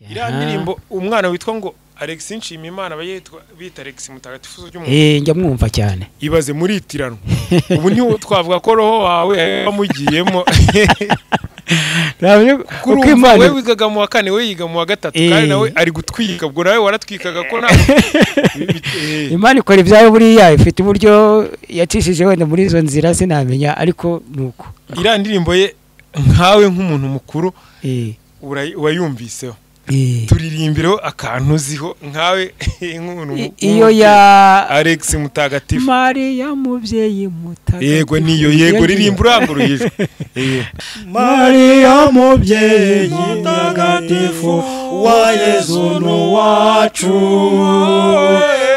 iriya ndirimbo umwana witwa ngo Alex Nshimiyimana bayitwa bita Alex Mutagatifu njya mwumva cyane ibaze muri itirano ubu ni twavuga ko roho wawe wamugiyemo uko Imana we wigaga mu wa kane we yiga mu wa gatatu kandi nawe ari gutwika ubwo nawe waratwikaga ko na Imana ikora ibyayo buriya ifite uburyo yacishije wenda muri izo nzira sinamenya ariko nuko iriya ndirimbo ye nkawe nk'umuntu mukuru urayumviseho turirimbiro akantu ziho nkawe nk'umuntu iyo ya Alex Mutagatifu Maria mubyeyi mutagatifu yego niyo yego ririmba uranguruje Maria mubyeyi mutagatifu wa Yesu wacu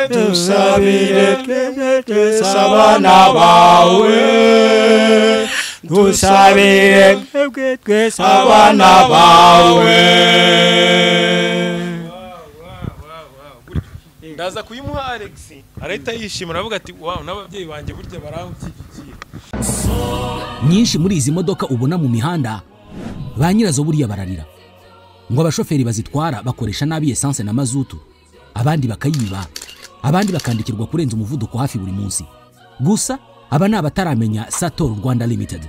dusabire abana bawe dusabire abana bawe ndaza kuyimuha Alex arahita yishimira avuga ati wow n'ababyeyi banjye burya baranshyigikiye. Nyinshi muri izi modoka ubona mu mihanda ba nyirazo buriya bararira ngo abashoferi bazitwara bakoresha nabi essence na mazutu, abandi bakayiba, abandi bakandikirwa kurenza umuvuduko hafi buri munsi. Gusa aba ni abataramenya Sator Rwanda Limited,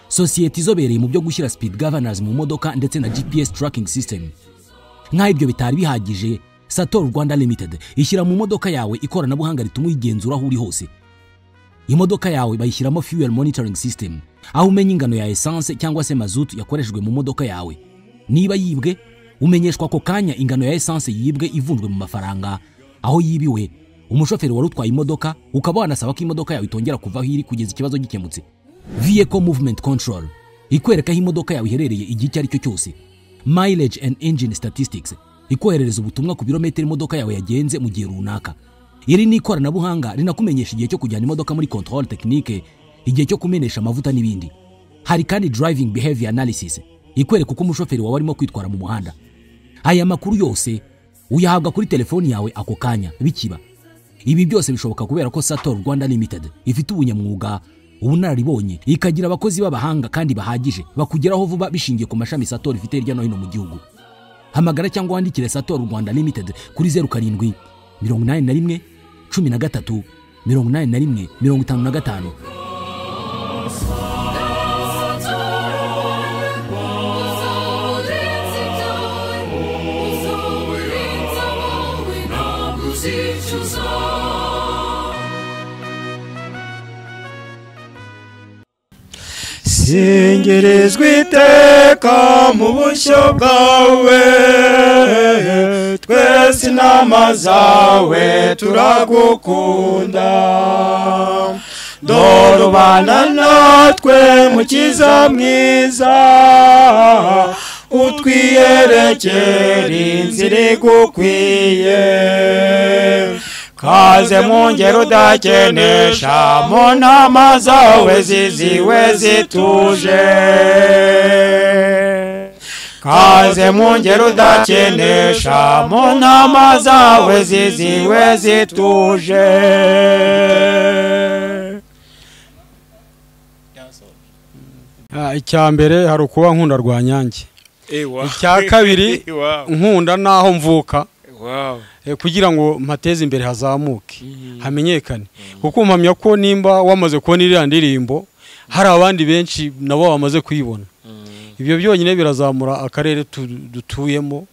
sosiyete izobereye mu byo gushyira speed governors mu modoka ndetse na GPS tracking system. Nka ibyo bitari bihagije, Sator Rwanda Limited ishyira mu modoka yawe ikoranabuhanga rituma uyigenzura aho uri hose. Imodoka yawe bayishyiramo fuel monitoring system, aho umenya ingano ya essence cyangwa se mazutu yakoreshejwe mu modoka yawe. Niba yibwe umenyeshwa ko kanya ingano ya essence yibwe ivunjwe mu mafaranga, aho yibiwe umushoferi warutwaye imodoka ukaba wanasaba ko imodoka yawe itongera kuva hiri kugeza ikibazo gikemutse. Vehicle movement control ikwereka aho imodoka yawe iherereye igihe icyo ari cyo cyose. Mileage and engine statistics ikoherereza ubutumwa ku birometero imodoka yawe yagenze mu gihe runaka. Iri ni ikoranabuhanga rinakumenyesha igihe cyo kujyana imodoka muri control technique, igihe cyo kumenesha amavuta n'ibindi. Hari kandi driving behavior analysis ikwereka uko umushoferi wawe arimo kwitwara mu muhanda. Aya makuru yose uyahabwa kuri telefoni yawe ako kanya bikiba. Ibi byose bishoboka kubera ko Sator Rwanda Limited ifite ubunyamwuga, ubunararibonye, ikagira abakozi b'abahanga kandi bahagije bakugeraho vuba bishingiye ku mashami Sator ifite hirya no hino mu gihugu. Hamagara cyangwa wandikire Sator Rwanda Limited kuri 07 81 13 81 55. Singirizwa iteka mu bushyo bwawe, twese inama zawe turagukunda. Dore ubana natwe mukiza mwiza, utwiyerekera inzira igukwiye. Kaze mu ngero udakenesha, mu nama zawe ziziwe zituje. Kaze mu ngero udakenesha, mu nama zawe ziziwe zituje. Icya mbere hari ukuba nkunda Rwanyange. Icya kabiri nkunda naho mvuka. Kugira ngo mpateze imbere hazamuke hamenyekane, kuko mpamya ko nimba wamaze kubona iriya ndirimbo hari abandi benshi nabo bamaze kuyibona. Ibyo byonyine birazamura akarere dutuyemo.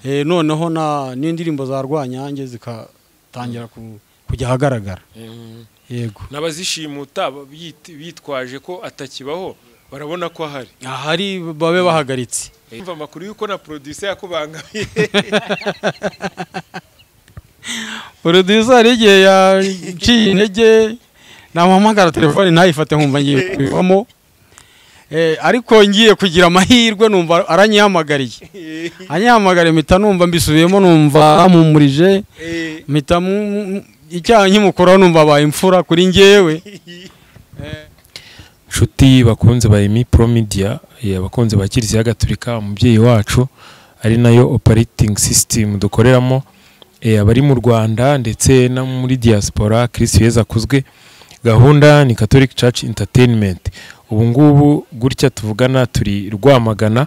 Noneho n'indirimbo za Rwanyange zikatangira kujya hagaragara. Yego, nabazishimuta bitwaje ko atakibaho barabona ko ahari babe bahagaritse. Imva makuru yuko na producer yakubangamiye. Producer igihe yaciye intege namuhamagara telefone ntayifate nkumva ngiye kwivamo. Ariko ngiye kugira amahirwe numva aranyihamagariye. Anyihamagare mpita numva mbisubiyemo, numva amumurije, mpita icyaha nkimukora numva abaye imfura kuri ngewe. Nshuti bakunze ba Emi Pro Media, bakunze ba Kiliziya Gatolika, umubyeyi wacu ari nayo operating system dukoreramo, abari mu Rwanda ndetse no muri diaspora. Kristo Yezu akuzwe. Gahunda ni Catholic Church Entertainment. Ubu ngubu gutya tuvugana turi Rwamagana,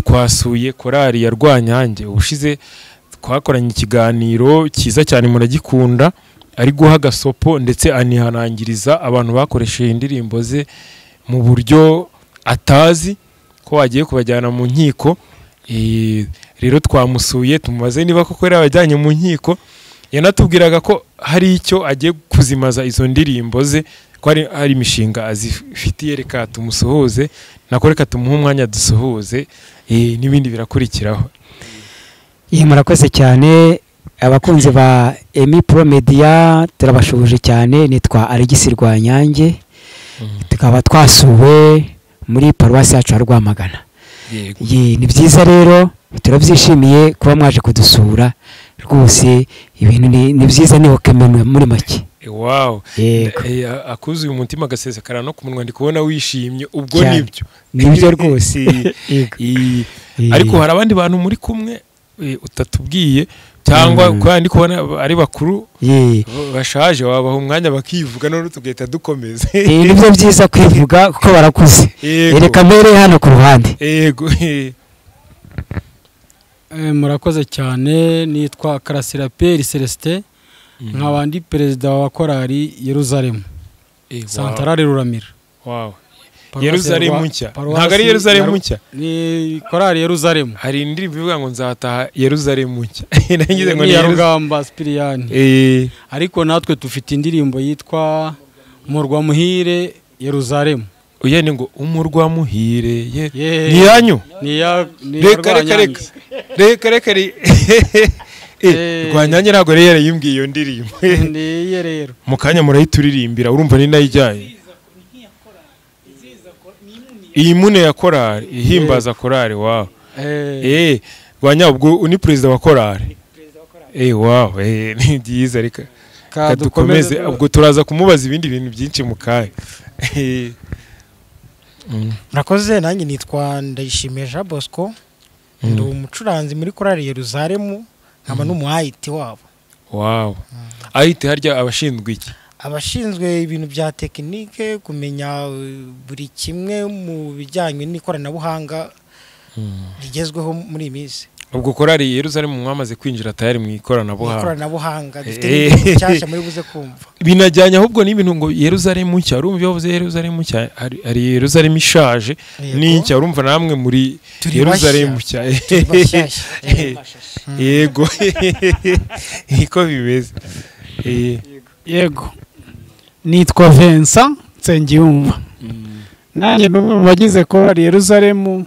twasuye korali ya Rwanyange. Ubushize twakoranye ikiganiro cyiza cyane muragikunda, ari guha gasopo ndetse anihanangiriza abantu bakoresheje indirimbo ze mu buryo atazi ko wagiye kubajyana mu nkiko. Rero twamusuye tumubaze niba koko yari abajyanye mu nkiko, yanatubwiraga ko hari icyo agiye kuzimaza izo ndirimbo ze, ko hari imishinga azifitiye. Reka tumusuhuze, nako reka tumuhe umwanya dusuhuze n'ibindi birakurikiraho. Murakoze cyane abakunzi ba Emi Pro Media, turabashuhuje cyane. Nitwa Alegis Rwanyange, tukaba twasuwe muri paruwasi yacu ya Rwamagana. Ni byiza rero, turabyishimiye kuba mwaje kudusura rwose. Ibintu ni byiza, ni hokemenwe muri make. Wow, akuzuye umutima agasesekara no ku munwa, ndi kubona wishimye. Ubwo nibyo rwose. Ariko hari abandi bantu muri kumwe utatubwiye, cyangwa kandi kubona ari bakuru bashaje, wabaha umwanya bakivuga none tugahita dukomeza. Nibyo byiza kwivuga kuko barakuze. Reka mbere hano ku ruhande. Yego. Murakoze cyane. Nitwa Karasira Pierre Celestin, nk'abandi perezida wa korali Yeruzalemu Santarare Ruramira. Wow, Yeruzalemu nshya. Ntabwo ari Yeruzalemu nshya, ni korali Yeruzalemu. Hari indirimbo ivuga ngo nzataha Yeruzalemu nshya. Nagize ngo ni Rugamba Spirian. Ariko natwe dufite indirimbo yitwa Umurwa Muhire Yeruzalemu. Uye ni ngo umurwa muhire ni yanyu. Reka Rwanyange ntabwo rero yimbwiye iyo ndirimbo. Ndiye rero mu kanya murayituririmbira, urumva ni nayijyanye. Iyi mune ya korali ihimbaza korali. Wow. Rwanyange ubwo ni perezida wa korali. Wow, ni byiza. Reka dukomeze, ubwo turaza kumubaza ibindi bintu byinshi mu kanya. Murakoze. Nanjye nitwa Ndayishimiye Jean Bosco, ndi umucuranzi muri korali Yeruzalemu, nkaba n'umuhayiti wabo. Wow. Ahite harya abashinzwe iki? Abashinzwe ibintu bya tekinike, kumenya buri kimwe mu bijyanye n'ikoranabuhanga rigezweho muri iyi minsi. Ubwo korali Yeruzalemu mwamaze kwinjira tayari mu ikoranabuhanga. Dufite ibintu cyashya muri buze kumva. Binajyanye ahubwo n'ibintu ngo Yeruzalemu nshya. Urumva yavuze Yeruzalemu nshya, hari Yeruzalemu ishaje n'inshya. Urumva namwe muri Yeruzalemu nshya. Yego. Iko bimeze. Yego. Nitwa Vincent Nsengiyumva. Nanjye bagize korali Yeruzalemu,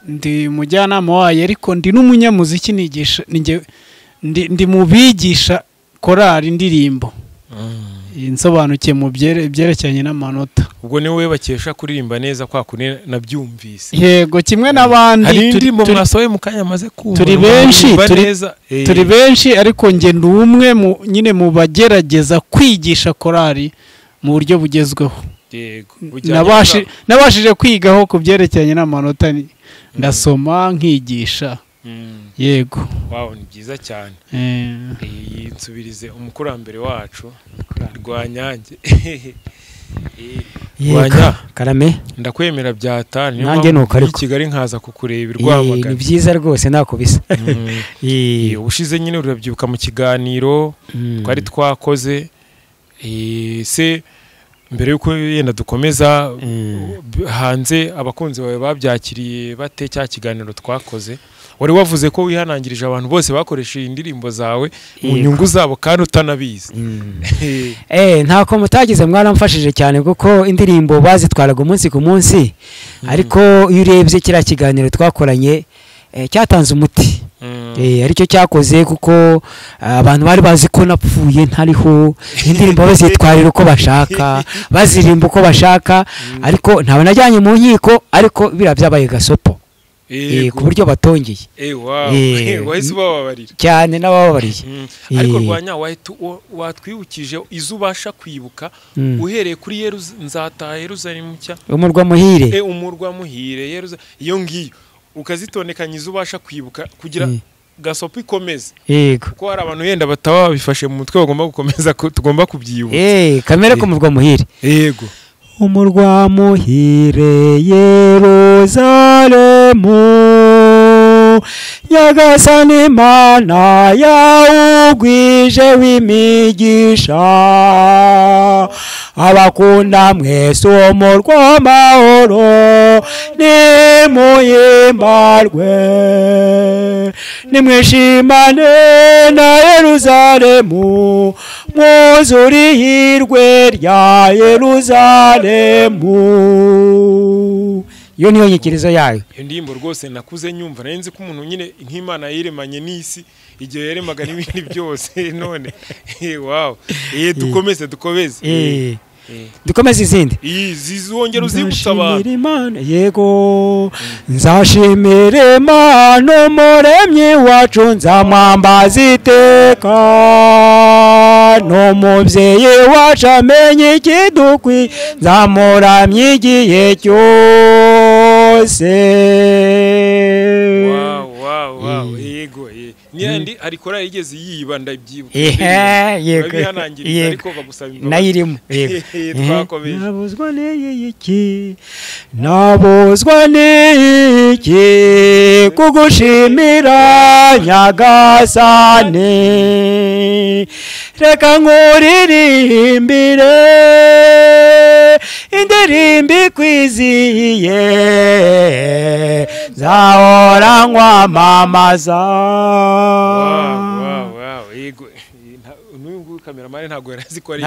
ndi mujyanama wayo, ariko ndi n'umunyamuziki, nigisha ndi mu bigisha korali indirimbo. Insobanukiye mu byerekeranye n'amanota. Ubwo ni wowe bakesha kuririmba neza kwa kune nabyumvise. Yego, kimwe n'abandi. Hari indirimbo mwasohoye mu kanya maze kumva. Turi benshi ariko nge ndi umwe nyine mu bagerageza kwigisha korali mu buryo bugezweho. Yego. Nabashije kwigaho ku byerekeranye n'amanota, ndasoma nkigisha. Yego. Wow, ni byiza cyane. Nsubirize umukurambere wacu Rwanyange. Karame, ndakwemera byatani. Nanjye nuko ariko Kigali nkaza kukureba Rwamagana. Ni byiza rwose, ntako bisa. Ubushize nyine urabyibuka mu kiganiro twari twakoze. Se mbere yuko yenda dukomeza, hanze abakunzi bawe babyakiriye bate cya kiganiro twakoze? Wari wavuze ko wihanangirije abantu bose bakoresheje indirimbo zawe mu nyungu zabo kandi utanabizi. Ntako mutagize, mwaramfashije cyane kuko indirimbo bazitwaraga umunsi ku munsi. Ariko iyo urebye kiriya kiganiro twakoranye cyatanze umuti. Aricyo cyakoze kuko abantu bari bazi ko napfuye ntariho, indirimbo bazitwarira uko bashaka, bazirimba uko bashaka, ariko ntawe najyanye mu nkiko, ariko bira byabaye gasopo. Ku buryo batongeye. Wahise ubabarira cyane n'abababariye. Ariko Rwanyange watwibukije izubasha kwibuka uhereye kuri nzataha Yeruzalemu nshya, umurwa muhire. Umurwa muhire iyo ngiyo ukazitondekanya izubasha kwibuka kugira gasopo ikomeze. Kuko hari abantu yenda bataba babifashe mu mutwe, bagomba gukomeza, tugomba kubyibutsa. Kamere ko umurwa muhire. Yego. Umurwa muhire Yeruzalemu, nyagasani mana yawugwije w'imigisha abakunda mwese umurwa w'amahoro nimuyimbarwe nimwishimane na Yeruzalemu mwuzure ihirwe rya Yeruzalemu. Iyo niyo nyikirizo yayo. Iyo ndirimbo rwose nakuze nyumva narenze ko umuntu nyine nk'Imana yiremanye n'isi igihe yaremaga n'ibindi byose none wow dukomeze dukomeze izindi zizongera uzibutsa abantu. Yego nzashimira Imana umuremyi wacu nzamwambaza iteka n'umubyeyi wacu amenye ikidukwi nzamuramya igihe cyose. Wow yego Nyandi arikora yigeze yiba ndabyibuka. Yego ariko bagusaba imbabazi nayirimo. Twakomeje. Nabuzwa n'iki kugushimira nyagasani reka nkuririmbire indirimbo ikwizihiye nzahora nkwamamaza. Yego n'uyu kameramani ntago yarazi ko ari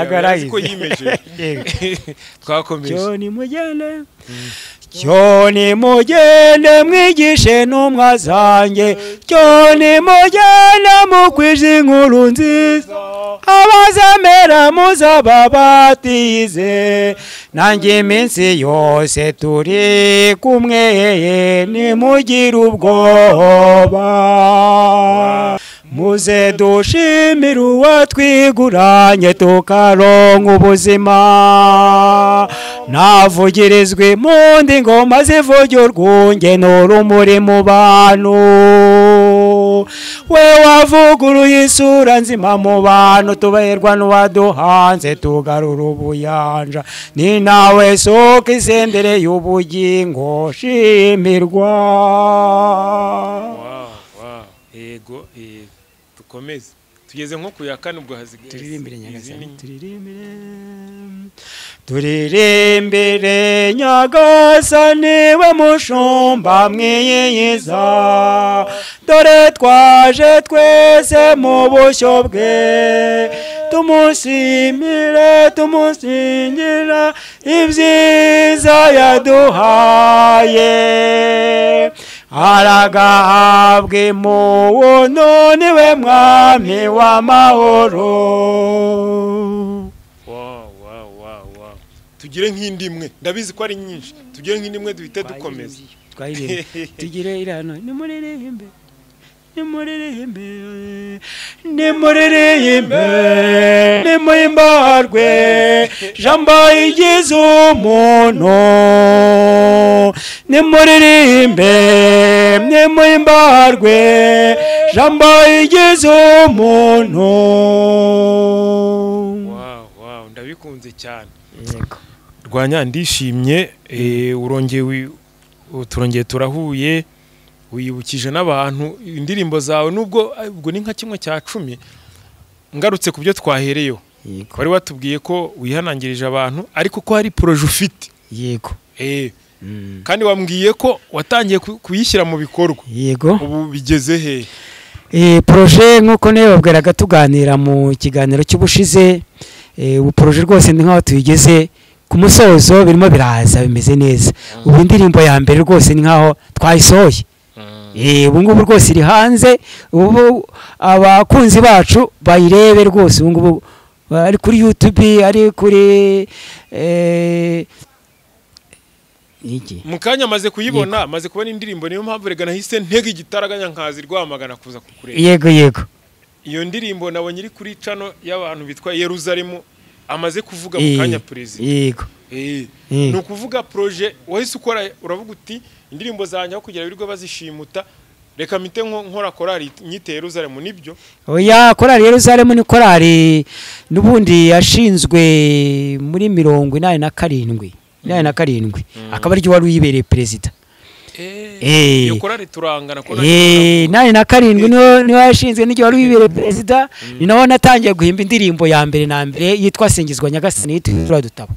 ko yimeje. Twakomeje. Cyoni mugende mwigishe ntumwa zanjye cyoni mugende mukwije inkuru nziza abazemera muzababatize nanjye iminsi yose turi kumwe nimugire ubwoba muze dushimire uwatwiguranye tukaronka ubuzima navugirizwa impundi ngoma zivugira urwunge n'urumuri mu bantu we wavuguruye isura nzima mu bantu tubaherwa n'uwaduhanze tugarura ubuyanja ni nawe soko isendere y'ubugingo shimirwa. Yego dukomeze tugeze nko ku ya kane ubwo hazigaye turirimbire nyagasani turirimbire nyagasani we mushumba mwiyiza dore twaje twese mu bushyo bwe tumushimire tumusingire ibyiza yaduhaye aragahabwa imuno niwe mwami w'amahoro. Tugire nk'indimwe ndabizi ko ari nyinshi tugire nk'indimwe duhite dukomeza tugire irano nimuririmbe nimuyimbarwe jambo igize umuntu nimuyimbarwe jambo igize umuntu. Ndabikunze cyane. Yego Rwanya ndishimye turongeye turahuye wiyibukije n'abantu indirimbo zawe nubwo ubwo ni nka 1/10 ngarutse ku byo twahereyeho. Wari watubwiye ko wihanangirije abantu ariko ko hari projet ufite. Yego kandi wambwiye ko watangiye kuyishyira mu bikorwa. Yego ubu bigeze he? Projet nkuko nayo babwiraga tuganira mu kiganiro cy'ubushize ubu projet rwose ndi nkaho tuyigeze ku musozo birimo biraza bimeze neza. Ubu indirimbo ya mbere rwose ni nkaho twayisohoye. Ubu ngubu rwose iri hanze ubu abakunzi bacu bayirebe rwose ubu ngubu ari kuri YouTube ari kuri mukanya amaze kuyibona amaze kubona indirimbo niyo mpamvu rega nahise ntega igitaraganya nkazi rwamagana kuza kukureba. Yego iyo ndirimbo nabonye iri kuri channel y'abantu bitwa Yeruzalemu amaze kuvuga mukanya president. Yego no kuvuga projet wahise ukora uravuga uti indirimbo zanjye aho kugira birirwe bazishimuta reka mite nkora korali nyite Yeruzalemu nibyo. Oya korali Yeruzalemu ni korali nubundi yashinzwe muri 87 akaba ari wari uyibereye president. iyo korari turangana ko nane na karindwi niho yashinzwe n'igihe wari wibereye perezida ni nawe natangiye guhimba indirimbo ya mbere na mbere yitwa Singizwa Nyagasani yitwa Dutabo.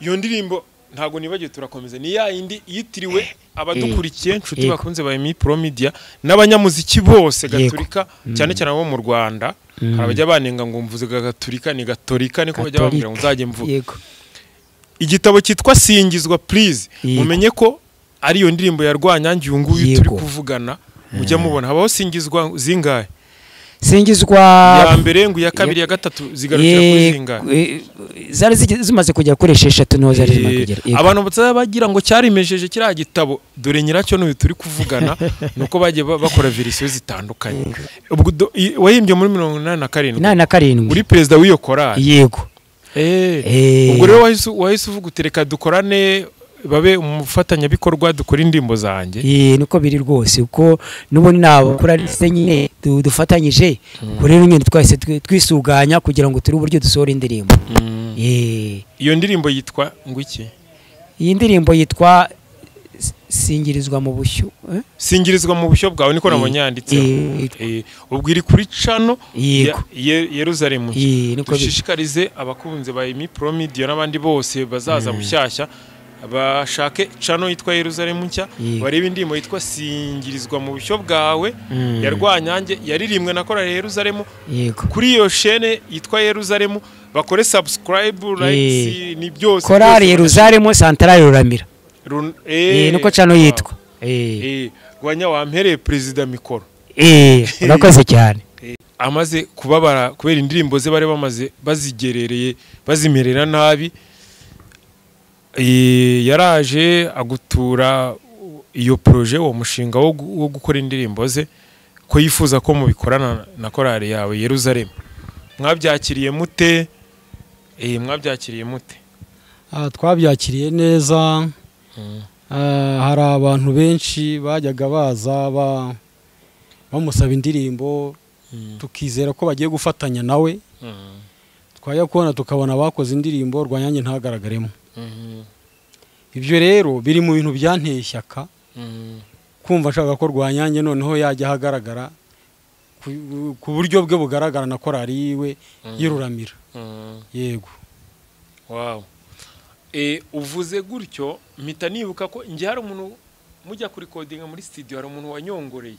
Iyo ndirimbo ntago nibagiye turakomeza ni ya indi yitiriwe abadukurikiye inshuti bakunze ba Mi Pro Media n'abanyamuziki bose gaturika cyane cyane abo mu Rwanda harabajya banenga ngo mvuze gaturika ni gatorika niko bajya bambwira ngo nzaje mvuga. Igitabo cyitwa Singizwa please mumenye ko ari yo ndirimbo ya Rwanyange uyu nguyu turi kuvugana mujya mubona habaho Singizwa zingahe Singizwa ya mbere ngo ya kabiri ya gatatu zigarukira kuri zingahe zari zimaze kujya kuri 6 no zari zimaze kugera abantu bagira ngo cyarimejeje kiriya gitabo dore nyiracyo n'uyu turi kuvugana nuko bagiye bakora verisiyo zitandukanye ubwo wahimbye muri 87 uri perezida w'iyo korali yego ubwo rero wahise uvuga utereka dukorane babe umufatanyabikorwa dukora indimbo zanjye nuko biri rwose uko nubone nabo kurariste nyine dufatanyije ko rero nyine twahise twisuganya kugira ngo turi uburyo dusohora indirimbo. Iyo ndirimbo yitwa ngo iki? Iyi ndirimbo yitwa Singirizwa mu bushyo. Singirizwa mu bushyo bwawe niko nabonyanditse. Ubwo iri kuri channel Yerusalemu. Dushishikarize abakunze ba Mi Pro Media n'abandi bose bazaza bushyashya bashake channel yitwa Yerusalemu nshya barebe indirimbo yitwa Singirizwa mu bushyo bwawe ya Rwanyange yaririmwe na korali Yerusalemu kuri iyo chaîne yitwa Yerusalemu bakore subscribe like ni byose korali Yerusalemu Central Ruramira nuko channel yitwa Gwanya wampereye perezida mikoro urakoze cyane amaze kubabara kubera indirimbo ze bare bamaze bazigerereye bazimerera nabi yaraje agutura iyo projet wo mushinga wo gukora indirimbo ze ko yifuza ko mubikorana na korali yawe Yerusalemu. Mwabyakiriye mute? Mwabyakiriye mute? Twabyakiriye neza. Hari abantu benshi bajyaga baza bamusaba indirimbo tukizera ko bagiye gufatanya nawe. Twajya kubona tukabona bakoze indirimbo Rwanyange ntagaragaremo. Ibyo rero biri mu bintu byanteye ishyaka kumva ashaka ko Rwanyange noneho yajya hagaragara ku buryo bwe bugaragara na korali yiwe y'Ruramira. Yego. Wow. Uvuze gutyo mpita nibuka ko nje hari umuntu mujya kuri recording muri studio hari umuntu wanyongoreye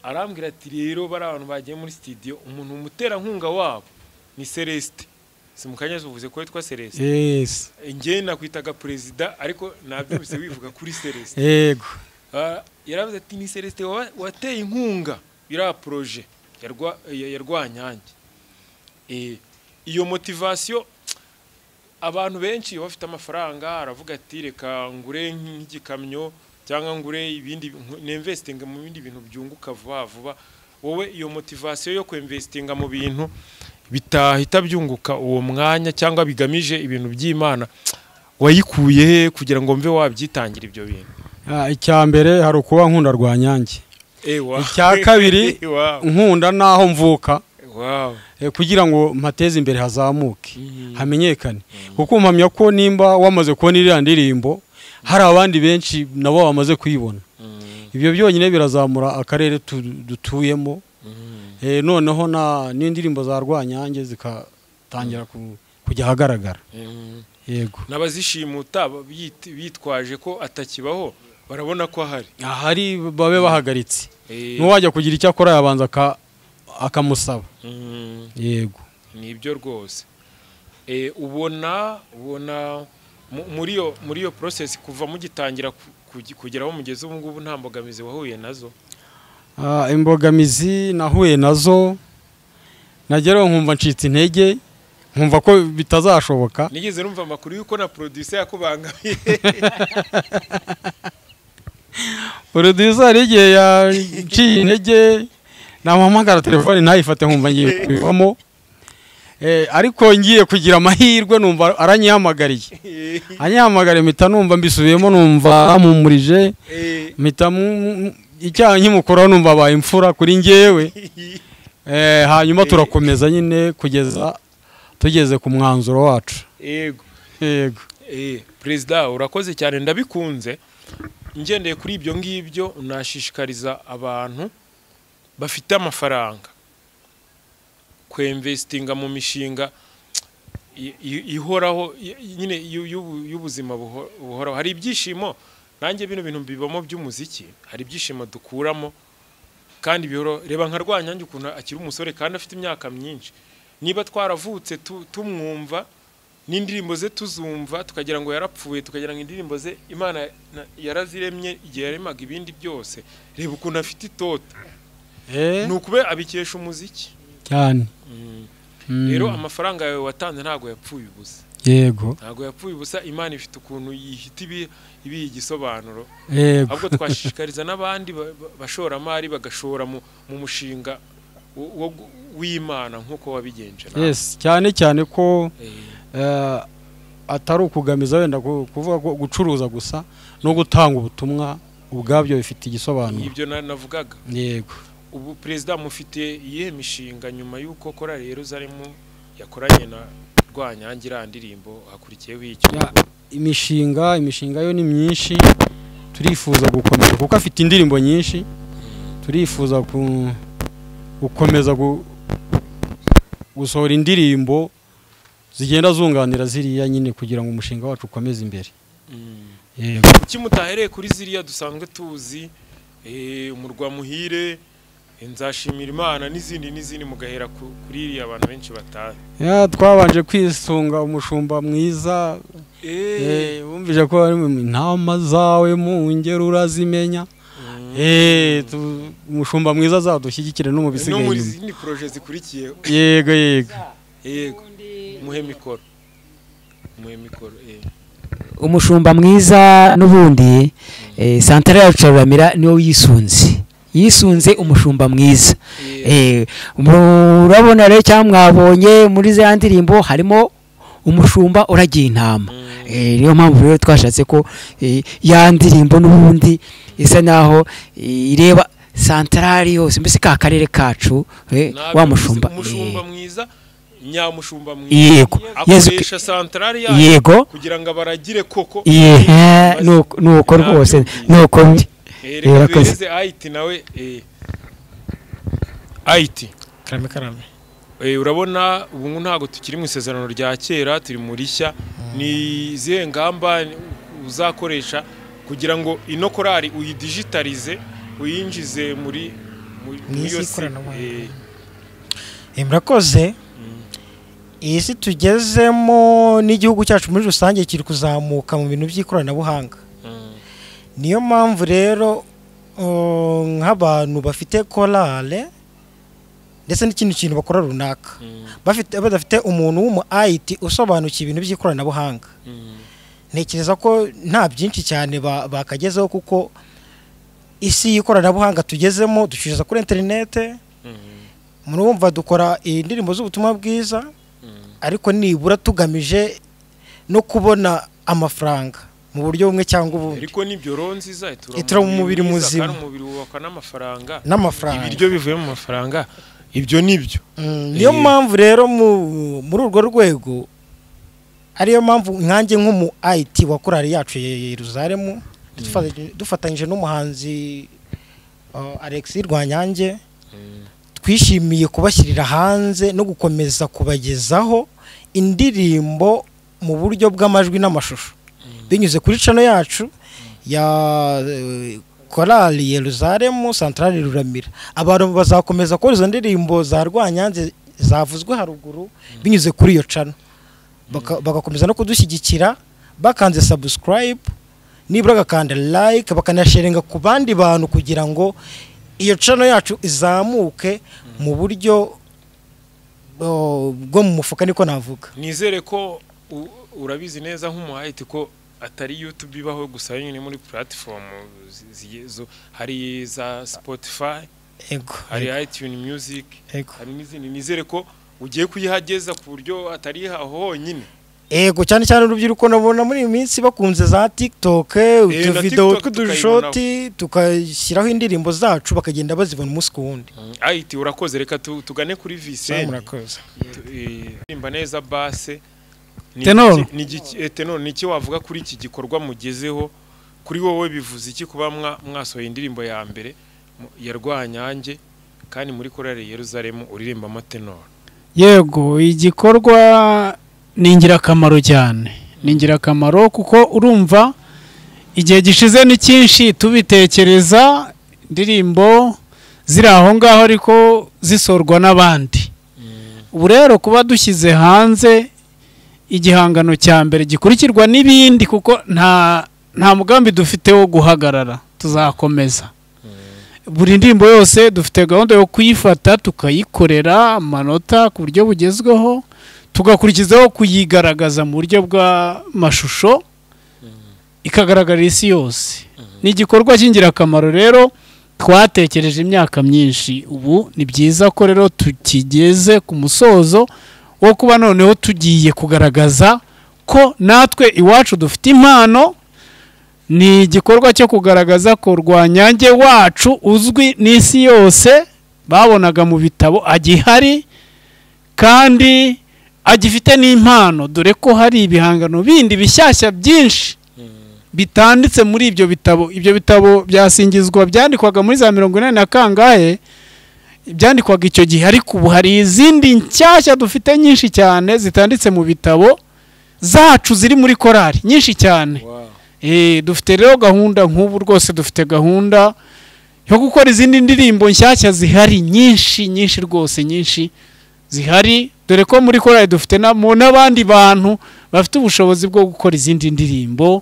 arambwira ati rero bari abantu bagiye muri studio umuntu umutera nkunga wabo ni Celeste Simukanyeze uvuze ko yitwa Celeste. Yes. Nge nakwitaga perezida ariko nabyumvise wivuga kuri Celeste. Yego. Yaravuze ati ni Celeste wateye inkunga ira projet ya Rwanyange. Iyo motivation abantu benshi bafite amafaranga aravuga ati reka ngure nk'igikamyo cyangwa ngure ibindi investing mu bindi bintu byunguka vuba wowe iyo motivation yo investinga mu bintu bitahita byunguka uwo mwanya cyangwa bigamije ibintu by'Imana wayikuye kugira ngo mve wabyitangira ibyo bintu? Icya mbere hari ukuba nkunda Rwanyange. Icya kabiri nkunda naho mvuka. Kugira ngo mpateze imbere hazamuke hamenyekane kuko mpamya ko nimba wamaze kubona iriya ndirimbo hari abandi benshi nabo bamaze kuyibona. Ibyo byonyine birazamura akarere dutuyemo. Noneho n'indirimbo za Rwanyange zikatangira kujya hagaragara. Yego. Nabazishimuta bitwaje ko atakibaho barabona ko ahari babe bahagaritse. N'uwajya kugira icyo akora yabanza akamusaba. Yego. Nibyo rwose. Ubona muri iyo process kuva mugitangira kugeraho mugeze ubu ngubu nta mbogamizi wahuye nazo? Imbogamizi nahuye nazo nageraho nkumva ncitse intege nkumva ko bitazashoboka. Nigeze numva amakuru yuko na producer yakubangamiye. Producer igihe yaciye intege namuhamagara telefone ntayifate nkumva ngiye kwivamo. Ariko ngiye kugira amahirwe numva aranyihamagariye. Anyihamagariye mpita numva mbisubiyemo numva amumurije mpita icyaha nkimukora numva abaye imfura kuri ngewe. Hanyuma turakomeza nyine kugeza tugeze ku mwanzuro wacu. Yego. Yego. Perezida urakoze cyane ndabikunze. ngendeye kuri ibyo ngibyo nashishikariza abantu bafite amafaranga kwinvestinga mu mishinga ihoraho nyine y'ubuzima buhoraho. Hari ibyishimo nanjye bino bintu bibamo by'umuziki, hari ibyishimo dukuramo kandi bihoro. Reba nka Rwanyange ukuntu akiri umusore kandi afite imyaka myinshi, niba twaravutse tumwumva n'indirimbo ze tuzumva tukagira ngo yarapfuye, tukagira ngo indirimbo ze Imana yaraziremye igihe yaremaga ibindi byose. Reba ukuntu afite itoto, nukube abikesha umuziki cyane. Rero amafaranga yawe watanze ntago yapfuye ubusa. Yego, ntago yapfuye ubusa. Imana ifite ukuntu yihita ibi igisobanuro. Ahubwo twashishikariza n'abandi bashoramari bagashora mu mushinga w'Imana nkuko wabigenje. Yes, cyane cyane ko atari ukugamiza wenda kuvuga gucuruza gusa no gutanga ubutumwa ubwabyo bifite igisobanuro. Ibyo navugaga. Yego. Ubu Perezida mufite iyihe mishinga nyuma y'uko Korali Yeruzalemu yakoranye na Rwanyange ndirimbo hakurikiyeho icyo? Imishinga yo ni myinshi, turifuza gukomeza kuko afite indirimbo nyinshi, turifuza gukomeza gusohora indirimbo zigenda zunganira ziriya nyine kugira ngo umushinga wacu ukomeze imbere. Yego. Kuki mutahereye kuri ziriya dusanzwe tuzi, umurwa muhire, nzashimira Imana n'izindi mugahera kuri iriya abantu benshi batazi? Twabanje kwisunga umushumba mwiza, wumvije ko ari intama zawe mu ngero urazimenya. Umushumba mwiza azadushyigikire no mu bisigaye. No muri zindi projet zikurikiye. Yego. Muhe mikoro. Umushumba mwiza n'ubundi Santara yacu Ruramira niwe yisunze umushumba mwiza. Urabona rero cyangwa mwabonye muri za ndirimbo harimo umushumba uragiye intama. Niyo mpamvu rero twashatse ko ya ndirimbo n'ubundi isa naho ireba santarari yose, mbese ka karere kacu wa mushumba mwiza, nyamushumba mwiza. Yego, akoresha santarari yayo. Yego, kugira ngo abaragire koko. nuko rwose nuko Reze IT nawe IT karame. Urabona ubu ntago tukiri mu isezerano rya kera, turi muri shya. Ni zihe ngamba uzakoresha kugira ngo ino korali uyidigitalize, uyinjize muri yose? Murakoze. Iyi si tugezemo n'igihugu cyacu muri rusange kiri kuzamuka mu bintu by'ikoranabuhanga. Niyo mpamvu rero nk'abantu bafite korale ndetse n'ikindi kintu bakora runaka, badafite umuntu w'umu IT usobanukiye ibintu by'ikoranabuhanga, ntekereza ko nta byinshi cyane bakagezeho, kuko isi y'ikoranabuhanga tugezemo ducururiza kuri interinete. Murumva dukora indirimbo z'ubutumwa bwiza, ariko nibura tugamije no kubona amafaranga mu buryo bumwe cyangwa ubundi. Ariko nibyo ronziza itura mu mubiri muzima, kandi umubiri wubakwa n'amafaranga. Ibiryo bivuye mu mafaranga, ibyo nibyo. Niyo mpamvu rero muri urwo rwego, ariyo mpamvu nkanjye nk'umu IT wa korali yacu Yeruzalemu, dufatanyije n'umuhanzi Alex Rwanyange, twishimiye kubashyirira hanze no gukomeza kubagezaho indirimbo mu buryo bw'amajwi n'amashusho binyuze kuri channel yacu ya Korali Yeruzalemu Santarari Ruramira. Abantu bazakomeza ko izo ndirimbo za Rwanyanze zavuzwe haruguru binyuze kuri iyo channel, bagakomeza no kudushyigikira bakanze subscribe, nibura gakanda like, bakanasharinga ku bandi bantu kugira ngo iyo channel yacu izamuke mu buryo bwo mu mufuka, niko navuga. Nizere ko urabizi neza nk'umuhayiti ko atari YouTube ibaho gusa, nyine muri platform hari za Spotify, hari iTunes Music, hari n'izindi. Nizere ko ugiye kuyihageza ku buryo atari honyine. Cyane cyane urubyiruko nabona muri minsi bakunze za TikTok, utuvideo tw'udushoti, tukashyiraho indirimbo zacu bakagenda bazibona umunsi ku wundi. IT urakoze, reka tugane kuri Vincent. Murakoze. Imba neza base. Tenor niki wavuga kuri iki gikorwa mugezeho kuri wowe bivuze iki kuba mwasohoye indirimbo ya mbere ya Rwanyange kandi muri korali Yerusalemu uririmba amatenor? Yego, igikorwa ni ingirakamaro cyane, ni ingirakamaro kuko urumva igihe gishize ni cyinshi tubitekereza, indirimbo ziri aho ngaho ariko zisorwa n'abandi. Ubu rero kuba dushyize hanze igihangano cya mbere gikurikirwa n'ibindi, kuko nta mugambi dufite wo guhagarara, tuzakomeza. Buri ndirimbo yose dufite gahunda yo kuyifata tukayikorera amanota ku buryo bugezweho, tugakurikizaho kuyigaragaza mu buryo bw'amashusho ikagaragarira isi yose. Ni igikorwa cy'ingirakamaro rero twatekereje imyaka myinshi. Ubu ni byiza ko rero tukigeze ku musozo wo kuba noneho tugiye kugaragaza ko natwe iwacu dufite impano. Ni igikorwa cyo kugaragaza ko Rwanyange wacu uzwi n'isi yose, babonaga mu bitabo agihari kandi agifite n'impano, dore ko hari ibihangano bindi bishyashya byinshi bitanditse muri ibyo bitabo. Ibyo bitabo byasingizwa byandikwaga muri za 40 na kangahe, byandikwaga icyo gihe, ariko ubu hari izindi nshyashya dufite nyinshi cyane zitanditse mu bitabo zacu ziri muri korali nyinshi cyane. Dufite rero gahunda nk'ubu rwose, dufite gahunda yo gukora izindi ndirimbo nshyashya zihari nyinshi rwose, nyinshi zihari, dore ko muri korali dufite n'abandi bantu bafite ubushobozi bwo gukora izindi ndirimbo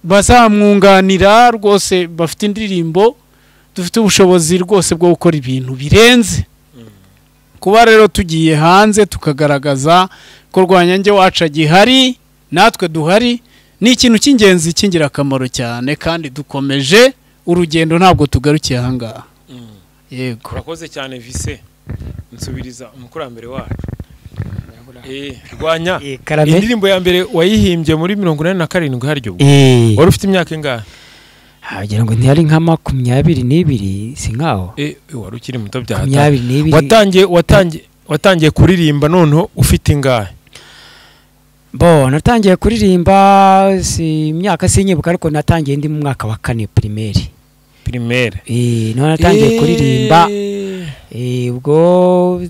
bazamwunganira rwose, bafite indirimbo, dufite ubushobozi rwose bwo gukora ibintu birenze. Kuba rero tugiye hanze tukagaragaza ko Rwanyange wacu agihari, natwe duhari, ni ikintu cy'ingenzi cy'ingirakamaro cyane, kandi dukomeje urugendo, ntabwo tugarukiye aha ngaha. Yego, urakoze cyane Vise, nsubiriza umukurambere wacu. Rwanya, indirimbo ya mbere wayihimbye muri 87 haryo. Wari ufite imyaka ingahe? Hagira ngo ntiyari nka 22 si nkaho. Wari ukiri muto bya hata. Watangiye kuririmba noneho ufite ingahe? Natangiye kuririmba si imyaka sinyibuka, ariko natangiye ndi mu mwaka wa 4 primaire. No natangiye kuririmba. Ubwo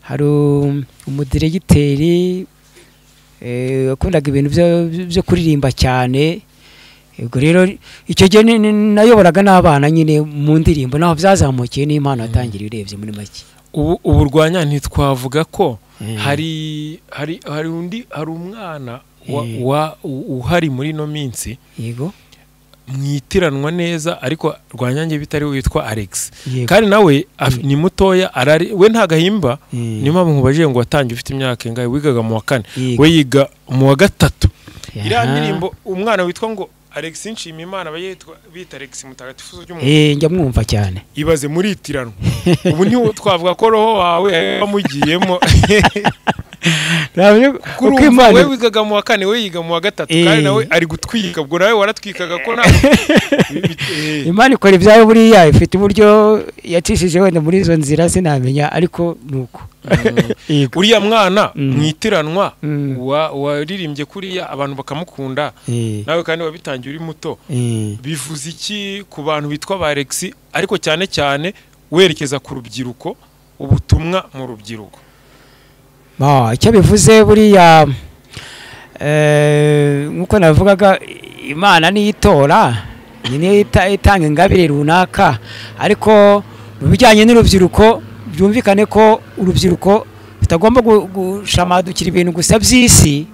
hari umudiregiteri wakundaga ibintu byo kuririmba cyane. Ubwo rero icyo gihe nayoboraga n'abana nyine mu ndirimbo, naho byazamukiye n'impano yatangira urebye muri make. Ubu Rwanya ntitwavuga ko hari umwana uhari muri no minsi, yego, mwitiranwa neza, ariko Rwanyange bitari witwa Alex, kandi nawe ni mutoya, we nta gahimba. Ni mpamvu nkubaje ngo watangiye ufite imyaka ingahe? Wigaga mu wa 4, we yiga mu wa 3. Iriya ndirimbo umwana witwa ngo Alex Nshimiyimana bita Alex Mutagatifu cy'umuntu, njya mwumva cyane. Ibaze muri itiranwa. Ubu ni twavuga ko roho wawe wamugiyemo. Kuko we wigaga mu wa 4, we yiga mu wa 3, kandi nawe ari gutwika. Ubwo nawe waratwikaga ko nawe Imana ikora ibyayo buriya, ifite uburyo yacishije wenda muri izo nzira sinamenya, ariko nuko. Uriya mwana mwitiranwa waririmbye kuriya abantu bakamukunda, nawe kandi wabitangiye uri muto. Bivuze iki ku bantu bitwa ba Alex, ariko cyane cyane werekeza ku rubyiruko, ubutumwa mu rubyiruko? Icyo bivuze buriya, nkuko navugaga, Imana niyitora nyine itanga ingabire runaka, ariko mu bijyanye n'urubyiruko byumvikane ko urubyiruko rutagomba gushamadukira ibintu gusa by'isi,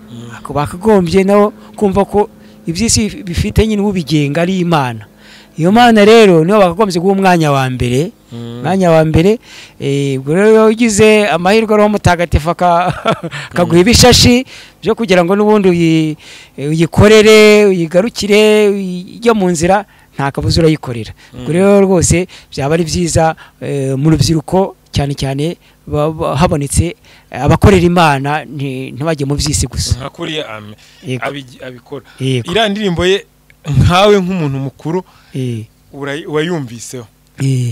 bakagombye no kumva ko iby'isi bifite nyine ubigenga ari Imana. Iyo Mana rero niyo bakagombye guha umwanya wa mbere, ubwo rero ugize amahirwe ariho Mutagatifu akaguha ibishashi byo kugira ngo n'ubundi uyikorere, uyigarukire, ujye mu nzira, nta kabuza urayikorera. Ubwo rero rwose byaba ari byiza mu rubyiruko cyane cyane habonetse abakorera Imana, ntibajye mu by'isi gusa. Nka kuriya abikora. Iriya ndirimbo ye nkawe nk'umuntu mukuru wayumviseho,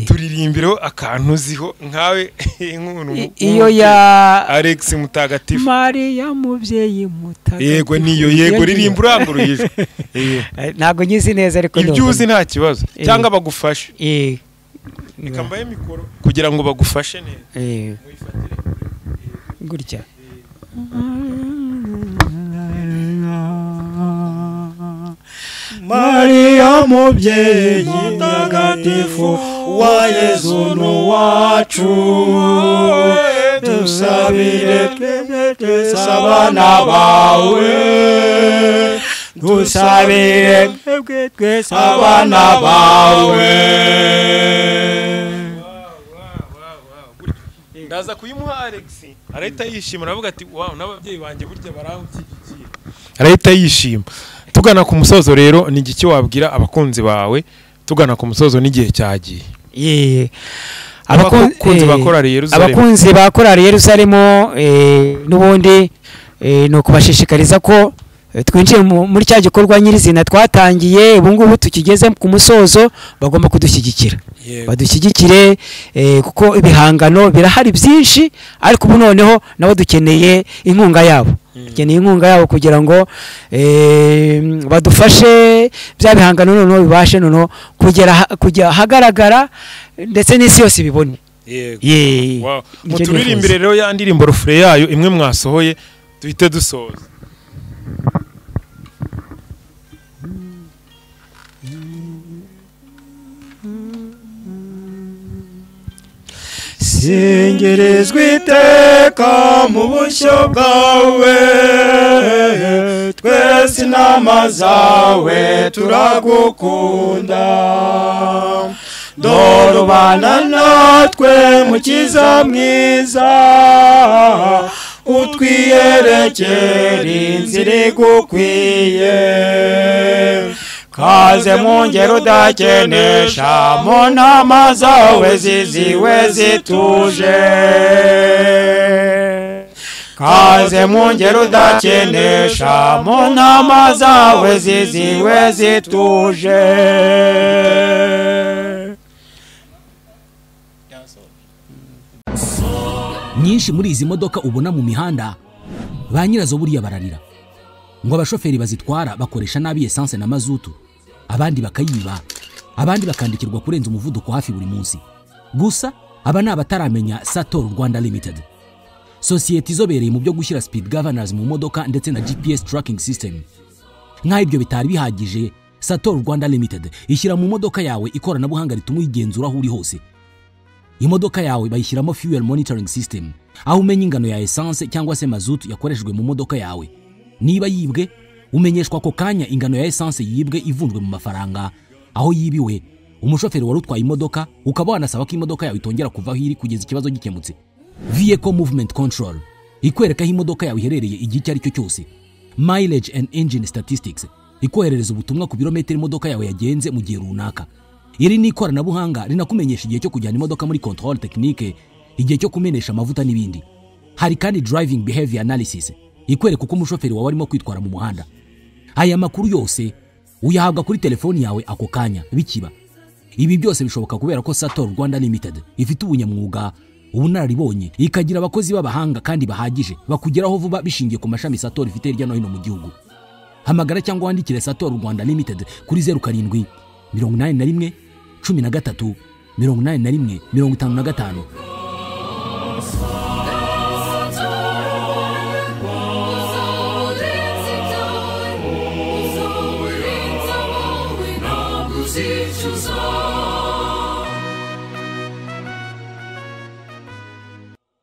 turirimbiro akantu ziho nkawe nk'umuntu iyo ya Alex Mutagatifu Maria mubyeyi mutagatifu yego niyo yego ririmba uranguruje ntago nyizi neza ariko ibyo uzi nta kibazo cyangwa bagufashe nikambaye mikoro kugira ngo bagufashe neza gutya Maria mubyeyi mutagatifu wa Yesu n'uwacu dusabire twebwe abana bawe dusabire twebwe abana bawe ndaza kuyimuha Alex arahita yishima aravuga ati wow n'ababyeyi banjye burya baranshyigikiye arahita yishima tugana ku musozo rero ni igiki wabwira abakunzi bawe tugana ku musozo n'igihe cyagiye abakunzi bakora Yerusalemu abakunzi bakora Yerusalemu n'ubundi no kubashishikariza ko twinjiye muri cya gikorwa nyirizina twatangiye ubu ngubu tukigeze ku musozo bagomba kudushyigikira badushyigikire kuko ibihangano birahari byinshi ariko ubu noneho nabo dukeneye inkunga yabo kugira ngo badufashe bya bihangano noneho bibashe noneho kujya hagaragara ndetse n'isi yose ibibone muturirimbire rero ya ndirimbo refure yayo imwe mwasohoye duhite dusoza singirizwa iteka mu bushyo bwawe twese inama zawe turagukunda dore ubana natwe mukiza mwiza utwiyerekera inzira igukwiye kaze mu ngero udakenesha mu nama zawe ziziwe zituje kaze mu ngero udakenesha mu nama zawe ziziwe zituje nyinshi muri izi modoka ubona mu mihanda ba nyirazo buriya bararira ngo abashoferi bazitwara bakoresha nabi essence na mazutu abandi bakayiba abandi bakandikirwa kurenza umuvuduko hafi buri munsi gusa aba ni abataramenya Sator Rwanda Limited sosiyete izobereye mu byo gushyira speed governors mu modoka ndetse na GPS tracking system nk'aho ibyo bitari bihagije Sator Rwanda Limited ishyira mu modoka yawe ikoranabuhanga rituma uyigenzura aho uri hose imodoka yawe bayishyiramo fuel monitoring system aho umenya ingano ya essence cyangwa se mazutu yakoreshejwe mu modoka yawe niba yibwe umenyeshwa ako kanya ingano ya essence yibwe ivunjwe mu mafaranga aho yibiwe umushoferi wari utwaye imodoka ukaba wanasaba ko imodoka yawe itongera kuva aho iri kugeza ikibazo gikemutse vehicle movement control ikwereka aho imodoka yawe iherereye igihe icyo ari cyo cyose mileage and engine statistics ikoherereza ubutumwa ku birometero imodoka yawe yagenze mu gihe runaka iri ni ikoranabuhanga rinakumenyesha igihe cyo kujyana imodoka muri control technique igihe cyo kumenesha amavuta n'ibindi hari kandi driving behavior analysis ikwereka uko umushoferi wawe arimo kwitwara mu muhanda aya makuru yose uyahabwa kuri telefoni yawe ako kanya bikiba ibi byose bishoboka kubera ko Sator Rwanda Limited ifite ubunyamwuga ubunararibonye ikagira abakozi b'abahanga kandi bahagije bakugeraho vuba bishingiye ku mashami Sator ifite hirya no hino mu gihugu hamagara cyangwa wandikire Sator Rwanda Limited kuri 07 81 13 81 55 choose